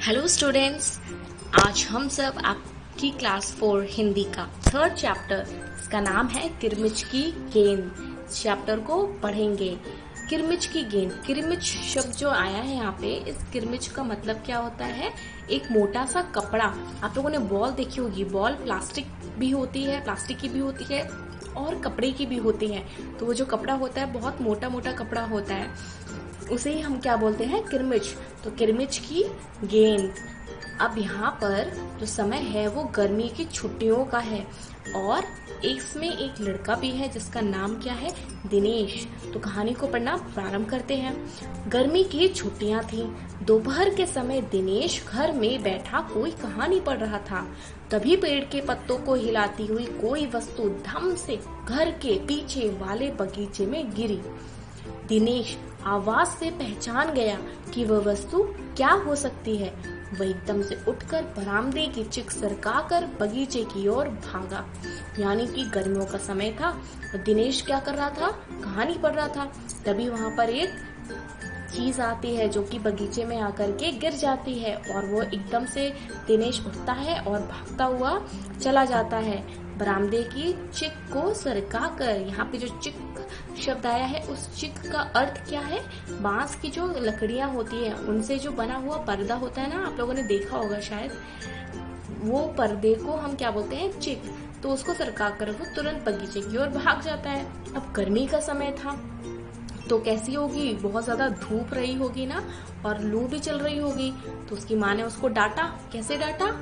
Hello students, आज हम सब आपकी क्लास 4 हिंदी का थर्ड चैप्टर, इसका नाम है किरमिच की गेंद। इस चैप्टर को पढ़ेंगे। किरमिच की गेंद, किरमिच शब्द जो आया है यहाँ पे, इस किरमिच का मतलब क्या होता है? एक मोटा सा कपड़ा। आप लोगों ने बॉल देखी होगी, बॉल प्लास्टिक भी होती है, प्लास्टिक की भी होती है और कपड़े की भी होती है। तो वो जो कपड़ा होता है बहुत मोटा मोटा कपड़ा होता है, उसे ही हम क्या बोलते हैं? किरमिच। तो किरमिच की गेंद। अब यहाँ पर जो समय है वो गर्मी की छुट्टियों का है और इसमें एक लड़का भी है जिसका नाम क्या है? दिनेश। तो कहानी को पढ़ना प्रारंभ करते हैं। गर्मी की छुट्टियां थी। दोपहर के समय दिनेश घर में बैठा कोई कहानी पढ़ रहा था। तभी पेड़ के पत्तों को हिलाती हुई कोई वस्तु धम से घर के पीछे वाले बगीचे में गिरी। दिनेश आवाज से पहचान गया कि वह वस्तु क्या हो सकती है। वह एकदम से उठकर बरामदे की चिक सरकाकर बगीचे की ओर भागा। यानी कि गर्मियों का समय था और दिनेश क्या कर रहा था? कहानी पढ़ रहा था। तभी वहां पर एक चीज आती है जो कि बगीचे में आकर के गिर जाती है और वो एकदम से दिनेश उठता है और भागता हुआ चला जाता है बरामदे की चिक को सरका कर। यहाँ पे जो चिक शब्द आया है, उस चिक का अर्थ क्या है? बांस की जो लकड़ियां होती है उनसे जो बना हुआ पर्दा होता है ना, आप लोगों ने देखा होगा शायद, वो पर्दे को हम क्या बोलते हैं? चिक। तो उसको सरका कर वो तुरंत बगीचे की ओर भाग जाता है। अब गर्मी का समय था तो कैसी होगी? बहुत ज्यादा धूप रही होगी ना, और लू भी चल रही होगी। तो उसकी माँ ने उसको डांटा। कैसे डांटा?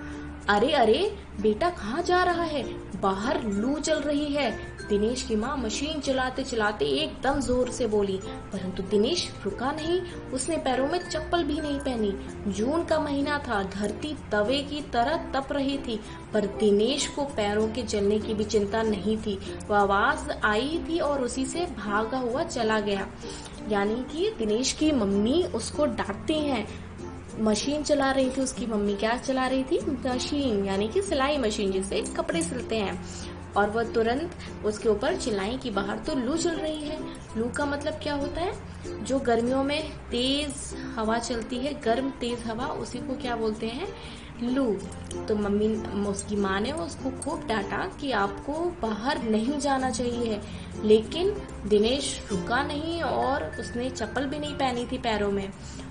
अरे अरे बेटा, कहाँ जा रहा है? बाहर लू चल रही है। दिनेश की माँ मशीन चलाते चलाते एकदम जोर से बोली, परंतु दिनेश रुका नहीं। उसने पैरों में चप्पल भी नहीं पहनी। जून का महीना था, धरती तवे की तरह तप रही थी, पर दिनेश को पैरों के जलने की भी चिंता नहीं थी। वह आवाज आई थी और उसी से भागा हुआ चला गया। यानी कि दिनेश की मम्मी उसको डांटती हैं। मशीन चला रही थी उसकी मम्मी। क्या चला रही थी? मशीन, यानी कि सिलाई मशीन जिससे कपड़े सिलते हैं। और वह तुरंत उसके ऊपर चिल्लाई कि बाहर तो लू चल रही है। लू का मतलब क्या होता है? जो गर्मियों में तेज हवा चलती है, गर्म तेज हवा, उसी को क्या बोलते हैं? लू। तो मम्मी, उसकी माँ ने उसको खूब डांटा कि आपको बाहर नहीं जाना चाहिए, लेकिन दिनेश रुका नहीं और उसने चप्पल भी नहीं पहनी थी पैरों में।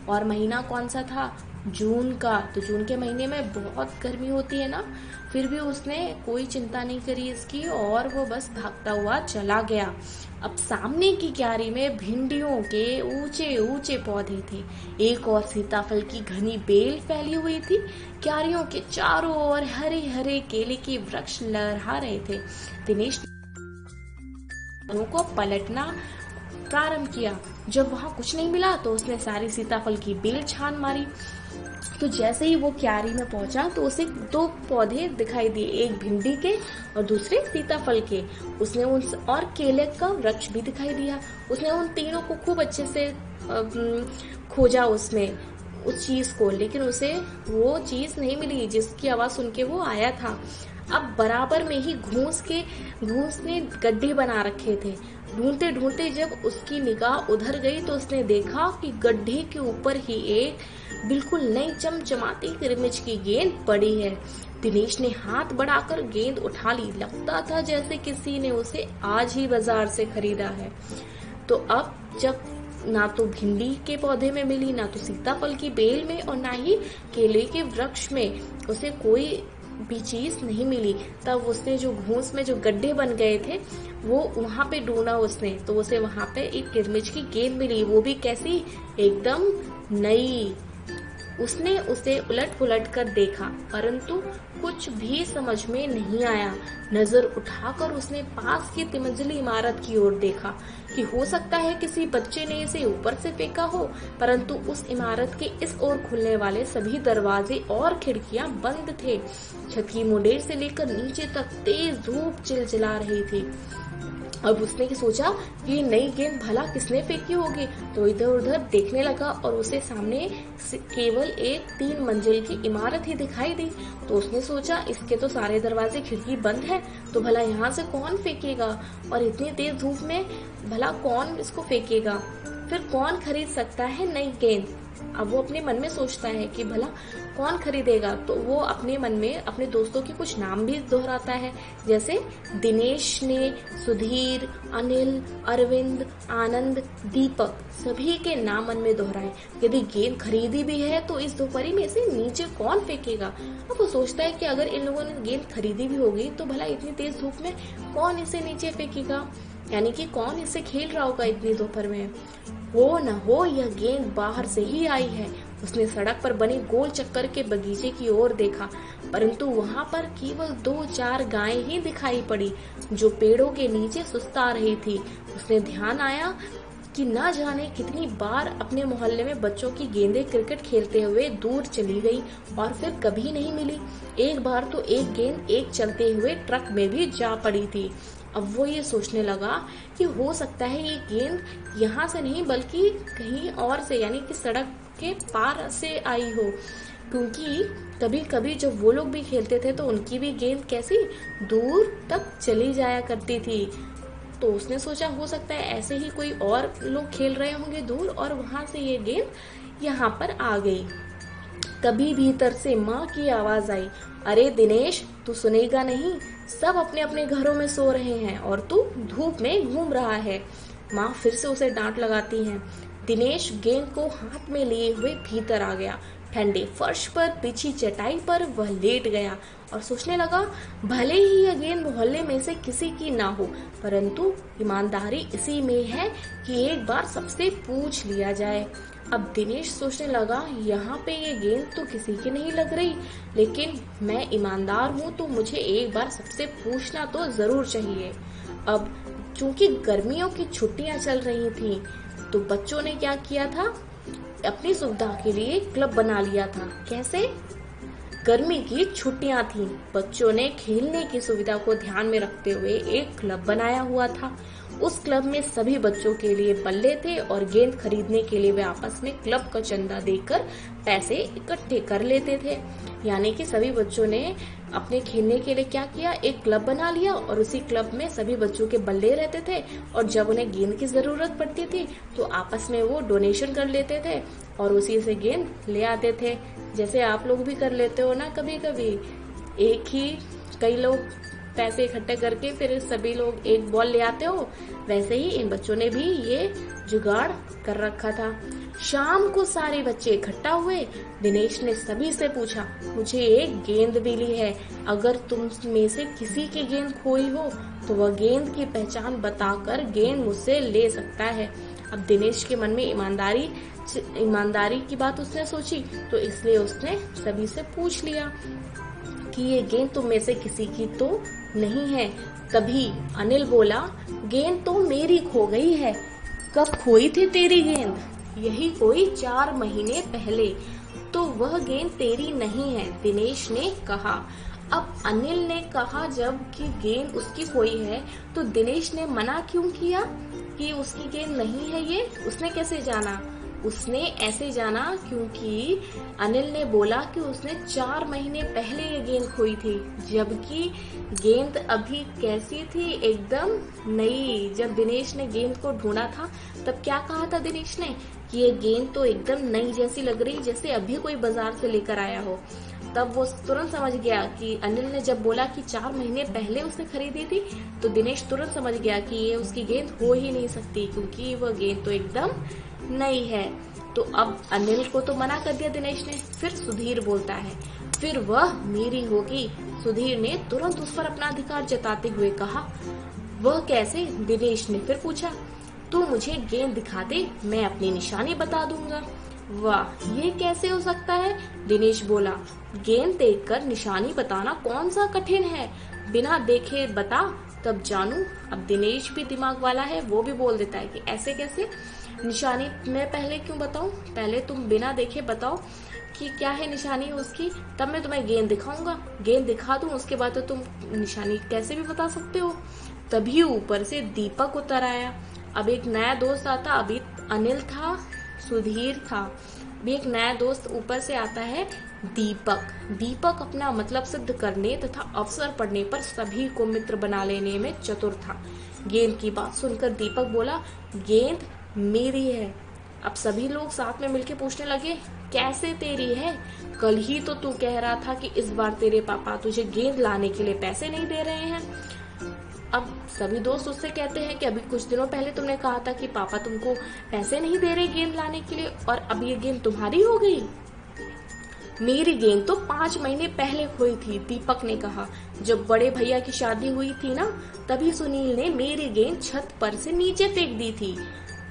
और महीना कौन सा था? जून का। तो जून के महीने में बहुत गर्मी होती है ना, फिर भी उसने कोई चिंता नहीं करी इसकी और वो बस भागता हुआ चला गया। अब सामने की क्यारी में भिंडियों के ऊंचे ऊंचे पौधे थे। एक और सीताफल की घनी बेल फैली हुई थी। क्यारियों के चारों ओर हरे हरे केले के वृक्ष लहरा रहे थे। दिनेश ने को पलटना प्रारंभ किया। जब वहां कुछ नहीं मिला तो उसने सारी सीताफल की बेल छान मारी। तो जैसे ही वो क्यारी में पहुंचा तो उसे दो पौधे दिखाई दिए, एक भिंडी के और दूसरे सीताफल के। उसने उन और केले का वृक्ष भी दिखाई दिया। उसने उन तीनों को खूब अच्छे से खोजा उसमें उस चीज को, लेकिन उसे वो चीज नहीं मिली जिसकी आवाज सुन के वो आया था। अब बराबर में ही घूस ने गड्ढे बना रखे थे। ढूंढते ढूंढते जब उसकी निगाह उधर गई तो उसने देखा कि गड्ढे के ऊपर ही एक बिल्कुल नई चमचमाती किरमिच की गेंद पड़ी है। दिनेश ने हाथ बढ़ाकर गेंद उठा ली। लगता था जैसे किसी ने उसे आज ही बाजार से खरीदा है। तो अब जब ना तो भिंडी के पौधे में मिली, ना तो सीताफल की बेल में और ना ही केले के वृक्ष में उसे कोई भी चीज नहीं मिली, तब उसने जो घूस में जो गड्ढे बन गए थे वो वहां पे ढूंढा उसने, तो उसे वहां पे एक किरमिच की गेंद मिली। वो भी कैसी? एकदम नई। उसने उसे उलट पुलट कर देखा, परंतु कुछ भी समझ में नहीं आया। नजर उठाकर उसने पास की तिमंजिली इमारत की ओर देखा कि हो सकता है किसी बच्चे ने इसे ऊपर से फेंका हो, परंतु उस इमारत के इस ओर खुलने वाले सभी दरवाजे और खिड़कियां बंद थे। छत की मुंडेर से लेकर नीचे तक तेज धूप चिलचिला रही थी। अब उसने सोचा कि ये नई गेंद भला किसने फेंकी होगी, तो इधर उधर देखने लगा और उसे सामने केवल एक 3 मंजिल की इमारत ही दिखाई दी। तो उसने सोचा इसके तो सारे दरवाजे खिड़की बंद है, तो भला यहाँ से कौन फेंकेगा, और इतनी तेज धूप में भला कौन इसको फेंकेगा। फिर कौन खरीद सकता है नई गेंद। अब वो अपने मन में सोचता है कि भला कौन खरीदेगा, तो वो अपने मन में अपने दोस्तों के कुछ नाम भी दोहराता है, जैसे दिनेश ने सुधीर, अनिल, अरविंद, आनंद, दीपक सभी के नाम मन में दोहराए। यदि गेंद खरीदी भी है तो इस दोपहरी में से नीचे कौन फेंकेगा। अब वो सोचता है कि अगर इन लोगों ने गेंद खरीदी भी होगी तो भला इतनी तेज धूप में कौन इसे नीचे फेंकेगा, यानी कि कौन इसे खेल रहा होगा इतनी दोपहर में। हो न हो यह गेंद बाहर से ही आई है। उसने सड़क पर बने गोल चक्कर के बगीचे की ओर देखा, परंतु वहां पर केवल 2-4 गायें ही दिखाई पड़ी जो पेड़ों के नीचे सुस्ता रही थी। उसने ध्यान आया कि न जाने कितनी बार अपने मोहल्ले में बच्चों की गेंदें क्रिकेट खेलते हुए दूर चली गई और फिर कभी नहीं मिली। एक बार तो एक गेंद एक चलते हुए ट्रक में भी जा पड़ी थी। अब वो ये सोचने लगा कि हो सकता है ये गेंद यहाँ से नहीं बल्कि कहीं और से, यानी कि सड़क के पार से आई हो, क्योंकि कभी कभी जब वो लोग भी खेलते थे तो उनकी भी गेंद कैसी दूर तक चली जाया करती थी। तो उसने सोचा हो सकता है ऐसे ही कोई और लोग खेल रहे होंगे दूर और वहां से ये गेंद यहाँ पर आ गई। तभी भीतर से माँ की आवाज आई, अरे दिनेश, तू सुनेगा नहीं, सब अपने अपने घरों में सो रहे हैं और तू धूप में घूम रहा है। माँ फिर से उसे डांट लगाती है। दिनेश गेंद को हाथ में लिए हुए भीतर आ गया। ठंडे फर्श पर बिछी चटाई पर वह लेट गया और सोचने लगा, भले ही यह गेंद मोहल्ले में से किसी की ना हो, परंतु ईमानदारी इसी में है कि एक बार सबसे पूछ लिया जाए। अब दिनेश सोचने लगा, यहाँ पे ये गेंद तो किसी की नहीं लग रही, लेकिन मैं ईमानदार हूँ तो मुझे एक बार सबसे पूछना तो जरूर चाहिए। अब चूंकि गर्मियों की छुट्टियां चल रही थी तो बच्चों ने क्या किया था, अपनी सुविधा के लिए क्लब बना लिया था। कैसे? गर्मी की छुट्टियां थी, बच्चों ने खेलने की सुविधा को ध्यान में रखते हुए एक क्लब बनाया हुआ था। उस क्लब में सभी बच्चों के लिए बल्ले थे और गेंद खरीदने के लिए वे आपस में क्लब का चंदा देकर पैसे इकट्ठे कर लेते थे। यानी कि सभी बच्चों ने अपने खेलने के लिए क्या किया, एक क्लब बना लिया और उसी क्लब में सभी बच्चों के बल्ले रहते थे और जब उन्हें गेंद की जरूरत पड़ती थी तो आपस में वो डोनेशन कर लेते थे और उसी से गेंद ले आते थे। जैसे आप लोग भी कर लेते हो ना कभी कभी, एक ही कई लोग पैसे इकट्ठे करके फिर सभी लोग एक बॉल ले आते हो, वैसे ही इन बच्चों ने भी ये जुगाड़ कर रखा था। शाम को सारे बच्चे इकट्ठा हुए। दिनेश ने सभी से पूछा, मुझे एक गेंद मिली है, अगर तुम में से किसी की गेंद खोई हो तो वह गेंद की पहचान बताकर गेंद मुझसे ले सकता है। अब दिनेश के मन में ईमानदारी की बात उसने सोची, तो इसलिए उसने सभी से पूछ लिया कि ये गेंद तुम में से किसी की तो नहीं है। तभी अनिल बोला, गेंद तो मेरी खो गई है। कब खोई थी तेरी गेंद? यही कोई 4 महीने पहले। तो वह गेंद तेरी नहीं है, दिनेश ने कहा। अब अनिल ने कहा जब कि गेंद उसकी खोई है तो दिनेश ने मना क्यों किया कि उसकी गेंद नहीं है ये? उसने कैसे जाना? उसने ऐसे जाना क्योंकि अनिल ने बोला कि उसने 4 महीने पहले ये गेंद खोई थी, जबकि गेंद अभी कैसी थी, एकदम नई। जब दिनेश ने गेंद को ढूंढा था तब क्या कहा था दिनेश ने कि ये गेंद तो एकदम नई जैसी लग रही, जैसे अभी कोई बाजार से लेकर आया हो। तब वो तुरंत समझ गया कि अनिल ने जब बोला कि 4 महीने पहले उसने खरीदी थी तो दिनेश तुरंत समझ गया कि ये उसकी गेंद हो ही नहीं सकती, क्योंकि वह गेंद तो एकदम नई है। तो अब अनिल को तो मना कर दिया दिनेश ने। फिर सुधीर बोलता है, फिर वह मेरी होगी। सुधीर ने तुरंत उस पर अपना अधिकार जताते हुए कहा। वह कैसे? दिनेश ने फिर पूछा। तू मुझे गेंद दिखा दे, मैं अपनी निशानी बता दूंगा। वाह, ये कैसे हो सकता है? दिनेश बोला। गेंद देखकर निशानी बताना कौन सा कठिन है, बिना देखे बता तब जानू। अब दिनेश भी दिमाग वाला है, वो भी बोल देता है कि ऐसे कैसे, निशानी मैं पहले क्यों बताऊं, पहले तुम बिना देखे बताओ कि क्या है निशानी उसकी, तब मैं तुम्हें गेंद दिखाऊंगा। गेंद दिखा दूं उसके बाद तो तुम निशानी कैसे भी बता सकते हो। तभी ऊपर से दीपक उतर आया। अब एक नया दोस्त आता। अभी अनिल था, सुधीर था, भी एक नया दोस्त ऊपर से आता है, दीपक। दीपक अपना मतलब सिद्ध करने तथा अवसर पड़ने पर सभी को मित्र बना लेने में चतुर था। गेंद की बात सुनकर दीपक बोला, गेंद मेरी है। अब सभी लोग साथ में मिलके पूछने लगे, कैसे तेरी है? कल ही तो तू कह रहा था कि इस बार तेरे पापा तुझे गेंद लाने के लिए पैसे नहीं दे रहे हैं। अब सभी दोस्त उससे कहते हैं कि अभी कुछ दिनों पहले तुमने कहा था कि पापा तुमको पैसे नहीं दे रहे गेंद लाने के लिए, और अब ये गेंद तुम्हारी हो गई। मेरी गेंद तो 5 महीने पहले खोई थी, दीपक ने कहा। जब बड़े भैया की शादी हुई थी ना, तभी सुनील ने मेरी गेंद छत पर से नीचे फेंक दी थी।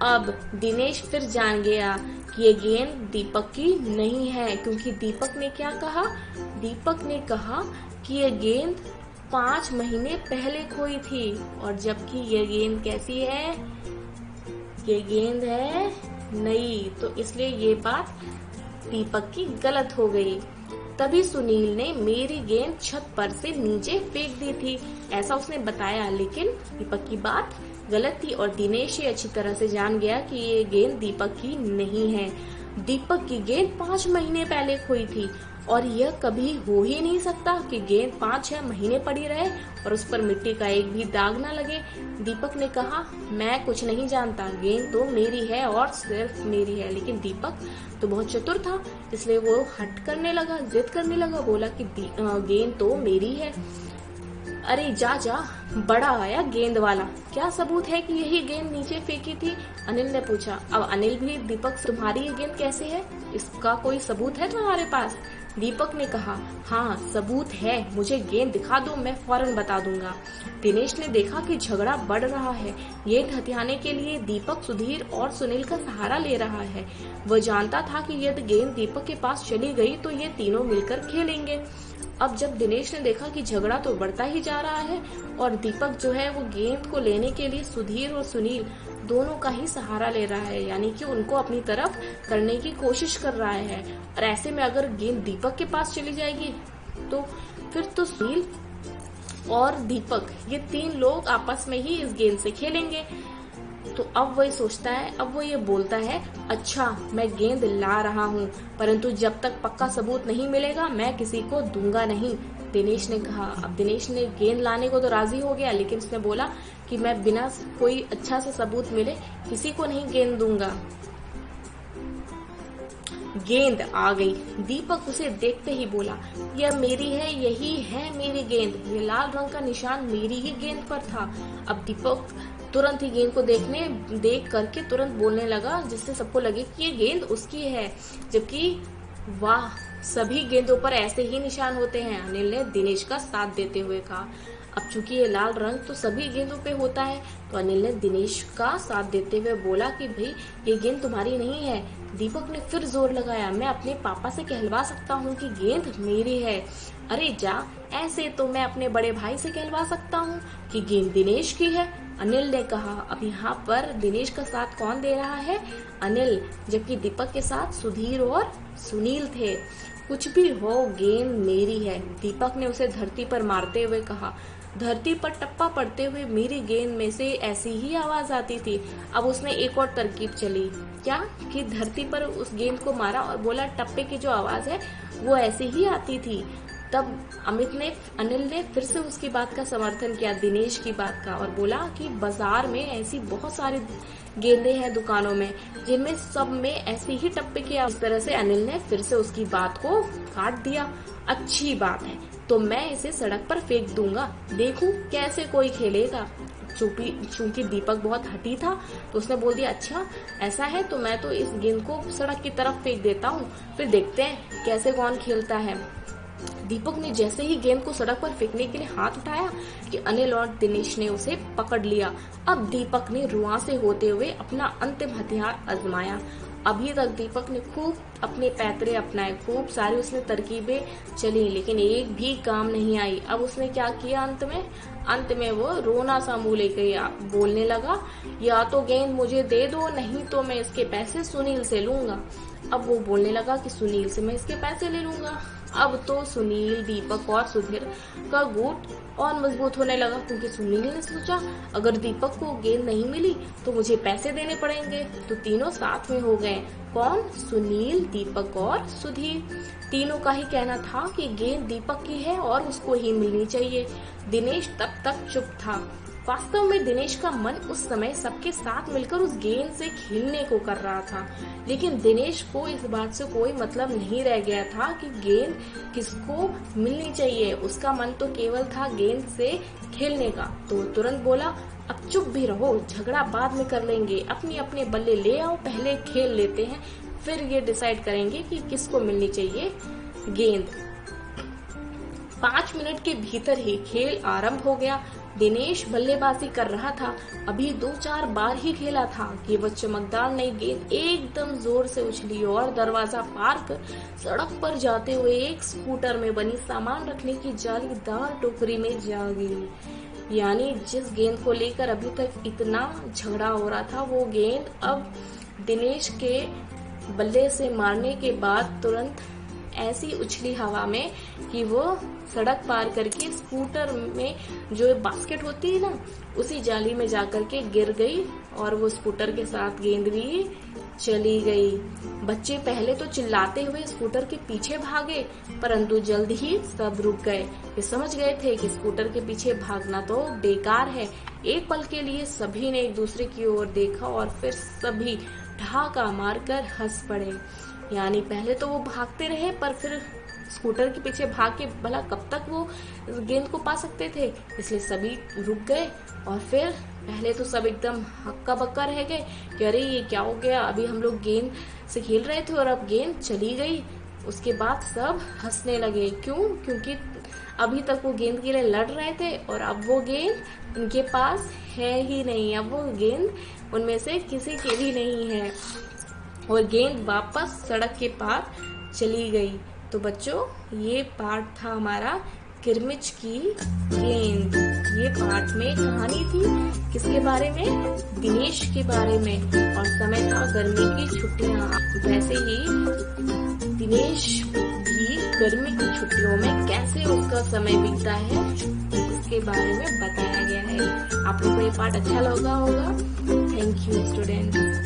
अब दिनेश फिर जान गया कि ये गेंद दीपक की नहीं है, क्योंकि दीपक ने क्या कहा? दीपक ने कहा कि ये गेंद 5 महीने पहले खोई थी, और जबकि ये गेंद कैसी है? ये गेंद है नई। तो इसलिए ये बात दीपक की गलत हो गई। तभी सुनील ने मेरी गेंद छत पर से नीचे फेंक दी थी, ऐसा उसने बताया, लेकिन दीपक की बात गलत थी और दिनेश ही अच्छी तरह से जान गया कि ये गेंद दीपक की नहीं है। दीपक की गेंद 5 महीने पहले खोई थी, और यह कभी हो ही नहीं सकता कि गेंद 5-6 महीने पड़ी रहे और उस पर मिट्टी का एक भी दाग ना लगे। दीपक ने कहा, मैं कुछ नहीं जानता, गेंद तो मेरी है और सिर्फ मेरी है। लेकिन दीपक तो बहुत चतुर था, इसलिए वो हट करने लगा, जिद करने लगा, बोला कि गेंद तो मेरी है। अरे जा जा, बड़ा आया गेंद वाला, क्या सबूत है कि यही गेंद नीचे फेंकी थी? अनिल ने पूछा। अब अनिल भी, दीपक तुम्हारी ये गेंद कैसे है? इसका कोई सबूत है तुम्हारे पास? दीपक ने कहा, हाँ सबूत है, मुझे गेंद दिखा दो, मैं फौरन बता दूंगा। दिनेश ने देखा कि झगड़ा बढ़ रहा है। गेंद हथियाने के लिए दीपक सुधीर और सुनील का सहारा ले रहा है। वह जानता था कि यदि गेंद दीपक के पास चली गई तो ये तीनों मिलकर खेलेंगे। अब जब दिनेश ने देखा कि झगड़ा तो बढ़ता ही जा रहा है और दीपक जो है वो गेंद को लेने के लिए सुधीर और सुनील दोनों का ही सहारा ले रहा है, यानी कि उनको अपनी तरफ करने की कोशिश कर रहा है, और ऐसे में अगर गेंद दीपक के पास चली जाएगी तो फिर तो सुनील और दीपक ये 3 लोग आपस में ही इस गेंद से खेलेंगे। तो अब वही सोचता है, अब वो ये बोलता है, अच्छा मैं गेंद ला रहा हूँ, परंतु जब तक पक्का सबूत नहीं मिलेगा मैं किसी को दूंगा नहीं, दिनेश ने कहा। अब दिनेश ने गेंद लाने को तो राजी हो गया, लेकिन उसने बोला कि मैं बिना कोई अच्छा सा सबूत मिले किसी को नहीं गेंद दूंगा। गेंद आ गई। दीपक उसे देखते ही बोला, यह मेरी है, यही है मेरी गेंद, ये लाल रंग का निशान मेरी ही गेंद पर था। अब दीपक तुरंत ही गेंद को देख करके तुरंत बोलने लगा, जिससे सबको लगे कि ये गेंद उसकी है, जबकि वाह सभी गेंदों पर ऐसे ही निशान होते हैं। अनिल ने दिनेश का साथ देते हुए कहा। अब चूंकि ये लाल रंग तो सभी गेंदों पे होता है, तो अनिल ने दिनेश का साथ देते हुए बोला कि भाई ये गेंद तुम्हारी नहीं है। दीपक ने फिर जोर लगाया, मैं अपने पापा से कहलवा सकता हूँ कि गेंद मेरी है। अरे जा, ऐसे तो मैं अपने बड़े भाई से कहलवा सकता हूँ कि गेंद दिनेश की है, अनिल ने कहा। अब यहाँ पर दिनेश का साथ कौन दे रहा है? अनिल, जबकि दीपक के साथ सुधीर और सुनील थे। कुछ भी हो, गेंद मेरी है, दीपक ने उसे धरती पर मारते हुए कहा। धरती पर टप्पा पड़ते हुए मेरी गेंद में से ऐसी ही आवाज आती थी। अब उसने एक और तरकीब चली, क्या कि धरती पर उस गेंद को मारा और बोला टप्पे की जो आवाज है वो ऐसी ही आती थी। तब अनिल ने फिर से उसकी बात का समर्थन किया, दिनेश की बात का, और बोला कि बाजार में ऐसी बहुत सारी गेंदें हैं दुकानों में, जिनमें सब में ऐसी ही टप्पे की आवाज। इस तरह से अनिल ने फिर से उसकी बात को काट दिया। अच्छी बात है, तो मैं इसे सड़क पर फेंक दूंगा, देखूं कैसे कोई खेलेगा। चूंकि दीपक बहुत हठी था तो उसने बोल दिया, अच्छा ऐसा है तो मैं तो इस गेंद को सड़क की तरफ फेंक देता हूँ, फिर देखते हैं कैसे कौन खेलता है। दीपक ने जैसे ही गेंद को सड़क पर फेंकने के लिए हाथ उठाया कि अनिल और दिनेश ने उसे पकड़ लिया। अब दीपक ने रुआं से होते हुए अपना अंतिम हथियार आजमाया। अभी तक दीपक ने खूब अपने पैतरे अपनाए, खूब सारी उसने तरकीबें चली, लेकिन एक भी काम नहीं आई। अब उसने क्या किया, अंत में वो रोना सा मुंह लेकर बोलने लगा, या तो गेंद मुझे दे दो, नहीं तो मैं इसके पैसे सुनील से लूंगा। अब वो बोलने लगा कि सुनील से मैं इसके पैसे ले लूंगा। अब तो सुनील, दीपक और सुधीर का गुट और मजबूत होने लगा, क्योंकि सुनील ने सोचा अगर दीपक को गेंद नहीं मिली तो मुझे पैसे देने पड़ेंगे। तो तीनों साथ में हो गए। कौन? सुनील, दीपक और सुधीर। तीनों का ही कहना था कि गेंद दीपक की है और उसको ही मिलनी चाहिए। दिनेश तब तक चुप था। वास्तव में दिनेश का मन उस समय सबके साथ मिलकर उस गेंद से खेलने को कर रहा था, लेकिन दिनेश को इस बात से कोई मतलब नहीं रह गया था कि गेंद किसको मिलनी चाहिए। उसका मन तो केवल था गेंद से खेलने का। तो तुरंत बोला, अब चुप भी रहो, झगड़ा बाद में कर लेंगे, अपने अपने बल्ले ले आओ, पहले खेल लेते हैं, फिर ये डिसाइड करेंगे कि किसको मिलनी चाहिए गेंद। 5 मिनट के भीतर ही खेल आरंभ हो गया। दिनेश बल्लेबाजी कर रहा था। अभी 2-4 बार ही खेला था कि वह चमकदार नई गेंद एकदम जोर से उछली और दरवाजा पार कर सड़क पर जाते हुए एक स्कूटर में बनी सामान रखने की जालीदार टोकरी में जा गिरी। यानी जिस गेंद को लेकर अभी तक इतना झगड़ा हो रहा था, वो गेंद अब दिनेश के बल्ले से मारने के बाद तुरंत ऐसी उछली हवा में कि वो सड़क पार करके स्कूटर में जो बास्केट होती है ना, उसी जाली में जाकर के गिर गई और वो स्कूटर के साथ गेंद भी चली गई। बच्चे पहले तो चिल्लाते हुए स्कूटर के पीछे भागे, परंतु जल्द ही सब रुक गए। वे समझ गए थे कि स्कूटर के पीछे भागना तो बेकार है। एक पल के लिए सभी ने एक दूसरे की ओर देखा और फिर सभी ठहाका मारकर हंस पड़े। यानी पहले तो वो भागते रहे, पर फिर स्कूटर के पीछे भाग के भला कब तक वो गेंद को पा सकते थे, इसलिए सभी रुक गए। और फिर पहले तो सब एकदम हक्का बक्का रह गए कि अरे ये क्या हो गया, अभी हम लोग गेंद से खेल रहे थे और अब गेंद चली गई। उसके बाद सब हंसने लगे। क्यों? क्योंकि अभी तक वो गेंद के लिए लड़ रहे थे और अब वो गेंद उनके पास है ही नहीं। अब वो गेंद उनमें से किसी के भी नहीं है और गेंद वापस सड़क के पार चली गई। तो बच्चों, ये पार्ट था हमारा किरमिच की गेंद। ये पार्ट में कहानी थी किसके बारे में? दिनेश के बारे में। और समय था गर्मी की छुट्टियां। वैसे ही दिनेश भी गर्मी की छुट्टियों में कैसे उसका समय बीता है, इसके बारे में बताया गया है। आप लोगों को ये पार्ट अच्छा लगा होगा। Thank you students.